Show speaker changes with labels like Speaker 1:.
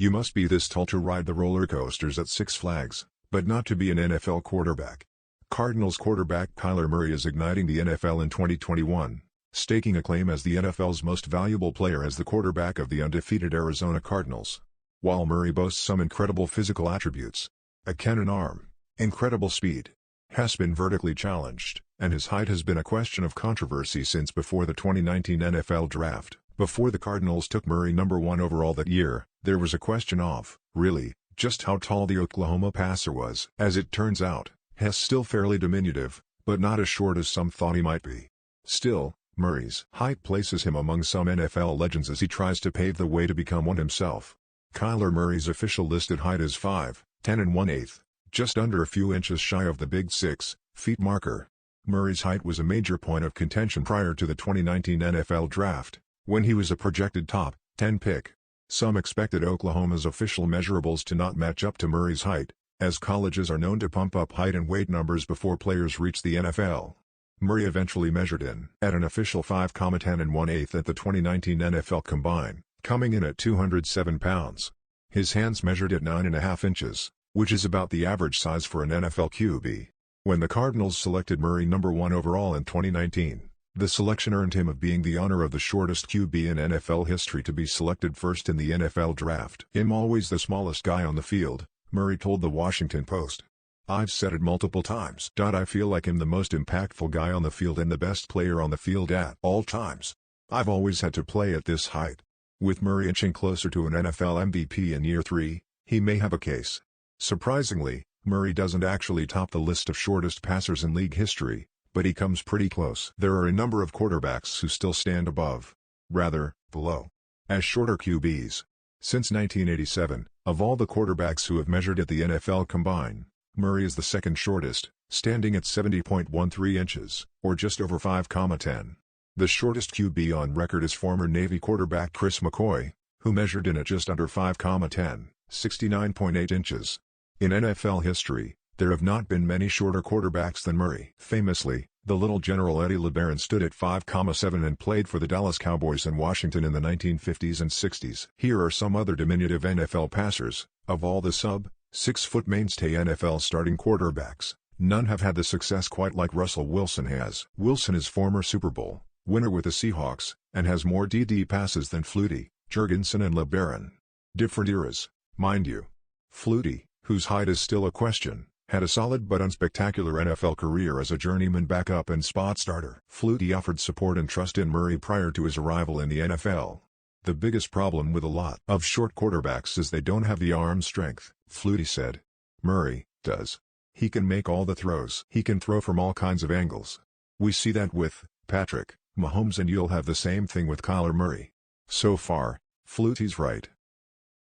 Speaker 1: You must be this tall to ride the roller coasters at Six Flags, but not to be an NFL quarterback. Cardinals quarterback Kyler Murray is igniting the NFL in 2021, staking a claim as the NFL's most valuable player as the quarterback of the undefeated Arizona Cardinals. While Murray boasts some incredible physical attributes, a cannon arm, incredible speed, has been vertically challenged, and his height has been a question of controversy since before the 2019 NFL Draft. Before the Cardinals took Murray number 1 overall that year, there was a question of, really, just how tall the Oklahoma passer was. As it turns out, Hess still fairly diminutive, but not as short as some thought he might be. Still, Murray's height places him among some NFL legends as he tries to pave the way to become one himself. Kyler Murray's official listed height is 5'10" and 1/8, just under a few inches shy of the big 6 feet marker. Murray's height was a major point of contention prior to the 2019 NFL Draft, when he was a projected top 10 pick. Some expected Oklahoma's official measurables to not match up to Murray's height, as colleges are known to pump up height and weight numbers before players reach the NFL. Murray eventually measured in at an official 5'10" and 1/8 at the 2019 NFL Combine, coming in at 207 pounds. His hands measured at 9.5 inches, which is about the average size for an NFL QB. When the Cardinals selected Murray number 1 overall in 2019, the selection earned him of being the honor of the shortest QB in NFL history to be selected first in the NFL Draft. "I'm always the smallest guy on the field," Murray told the Washington Post. "I've said it multiple times. I feel like I'm the most impactful guy on the field and the best player on the field at all times. I've always had to play at this height." With Murray inching closer to an NFL MVP in year 3, he may have a case. Surprisingly, Murray doesn't actually top the list of shortest passers in league history, but he comes pretty close. There are a number of quarterbacks who still stand below, as shorter QBs. Since 1987, of all the quarterbacks who have measured at the NFL Combine, Murray is the second shortest, standing at 70.13 inches, or just over 5'10". The shortest QB on record is former Navy quarterback Chris McCoy, who measured in at just under 5'10", 69.8 inches. In NFL history, there have not been many shorter quarterbacks than Murray. Famously, the little General Eddie LeBaron stood at 5'7" and played for the Dallas Cowboys in Washington in the 1950s and 60s. Here are some other diminutive NFL passers. Of all the sub-6-foot mainstay NFL starting quarterbacks, none have had the success quite like Russell Wilson has. Wilson is former Super Bowl winner with the Seahawks, and has more DD passes than Flutie, Jurgensen and LeBaron. Different eras, mind you. Flutie, whose height is still a question, had a solid but unspectacular NFL career as a journeyman backup and spot starter. Flutie offered support and trust in Murray prior to his arrival in the NFL. "The biggest problem with a lot of short quarterbacks is they don't have the arm strength," Flutie said. "Murray does. He can make all the throws. He can throw from all kinds of angles. We see that with Patrick Mahomes, and you'll have the same thing with Kyler Murray." So far, Flutie's right.